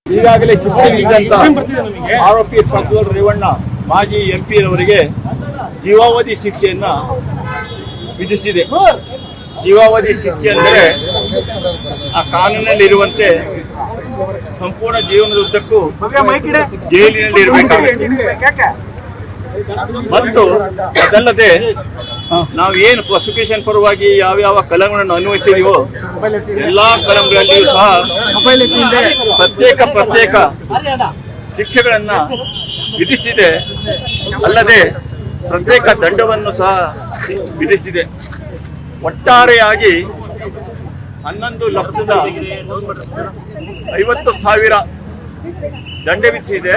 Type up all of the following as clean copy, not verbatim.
ಈಗಾಗಲೇ ಶಿಕ್ಷೆ ಆರೋಪಿ ಪ್ರಜ್ವಲ್ ರೇವಣ್ಣ ಮಾಜಿ ಎಂಪಿ ರವರಿಗೆ ಜೀವಾವಧಿ ಶಿಕ್ಷೆಯನ್ನ ವಿಧಿಸಿದೆ. ಜೀವಾವಧಿ ಶಿಕ್ಷೆ ಅಂದರೆ ಆ ಕಾನೂನಲ್ಲಿ ಇರುವಂತೆ ಸಂಪೂರ್ಣ ಜೀವನದುದ್ದಕ್ಕೂ ಜೈಲಿನಲ್ಲಿ ಇರಬೇಕಾಗುತ್ತೆ. ಮತ್ತು ಅದಲ್ಲದೆ ನಾವು ಏನು ಪ್ರಾಸಿಕ್ಯೂಷನ್ ಪರವಾಗಿ ಯಾವ್ಯಾವ ಕಲಂಗಳನ್ನು ಅನ್ವಯಿಸಿದೀವೋ ಎಲ್ಲಾ ಕಲಂಗಳಲ್ಲಿಯೂ ಸಹ ಪ್ರತ್ಯೇಕ ಶಿಕ್ಷೆಗಳನ್ನ ವಿಧಿಸಿದೆ. ಅಲ್ಲದೆ ಪ್ರತ್ಯೇಕ ದಂಡವನ್ನು ಸಹ ವಿಧಿಸಿದೆ. ಒಟ್ಟಾರೆಯಾಗಿ 11,50,000 ದಂಡ ವಿಧಿಸಿದೆ.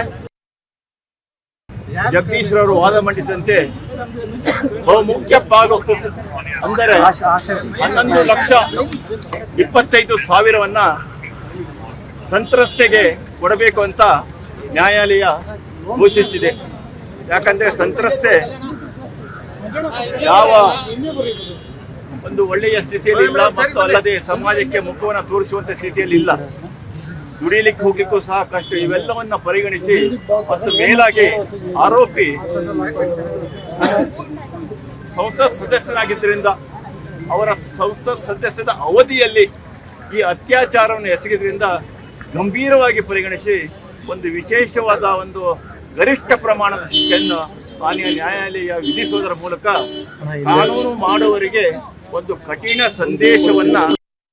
ಜಗದೀಶ್ ರವರು ವಾದ ಮಂಡಿಸಿದಂತೆ ಬಹುಮುಖ್ಯ ಪಾಲು ಅಂದರೆ 11,25,000 ಸಂತ್ರಸ್ತೆಗೆ ಕೊಡಬೇಕು ಅಂತ ನ್ಯಾಯಾಲಯ ಘೋಷಿಸಿದೆ. ಯಾಕಂದ್ರೆ ಸಂತ್ರಸ್ತೆ ಯಾವ ಒಂದು ಒಳ್ಳೆಯ ಸ್ಥಿತಿಯಲ್ಲಿ ಇಲ್ಲ ಮತ್ತು ಅಲ್ಲದೆ ಸಮಾಜಕ್ಕೆ ಮುಖವನ್ನು ತೋರಿಸುವಂತ ಸ್ಥಿತಿಯಲ್ಲಿ ಇಲ್ಲ. ದುಡಿಲಿಕ್ಕೆ ಹೋಗ್ಲಿಕ್ಕೂ ಸಹ ಕಷ್ಟ. ಇವೆಲ್ಲವನ್ನ ಪರಿಗಣಿಸಿ ಮತ್ತು ಮೇಲಾಗಿ ಆರೋಪಿ ಸಂಸತ್ ಸದಸ್ಯನಾಗಿದ್ದರಿಂದ ಅವರ ಸಂಸತ್ ಸದಸ್ಯದ ಅವಧಿಯಲ್ಲಿ ಈ ಅತ್ಯಾಚಾರವನ್ನು ಎಸಗಿದ್ರಿಂದ ಗಂಭೀರವಾಗಿ ಪರಿಗಣಿಸಿ ಒಂದು ವಿಶೇಷವಾದ ಒಂದು ಗರಿಷ್ಠ ಪ್ರಮಾಣದ ಶಿಕ್ಷೆಯನ್ನು ಮಾನ್ಯ ನ್ಯಾಯಾಲಯ ವಿಧಿಸುವುದರ ಮೂಲಕ ಕಾನೂನು ಮಾಡುವವರಿಗೆ ಒಂದು ಕಠಿಣ ಸಂದೇಶವನ್ನ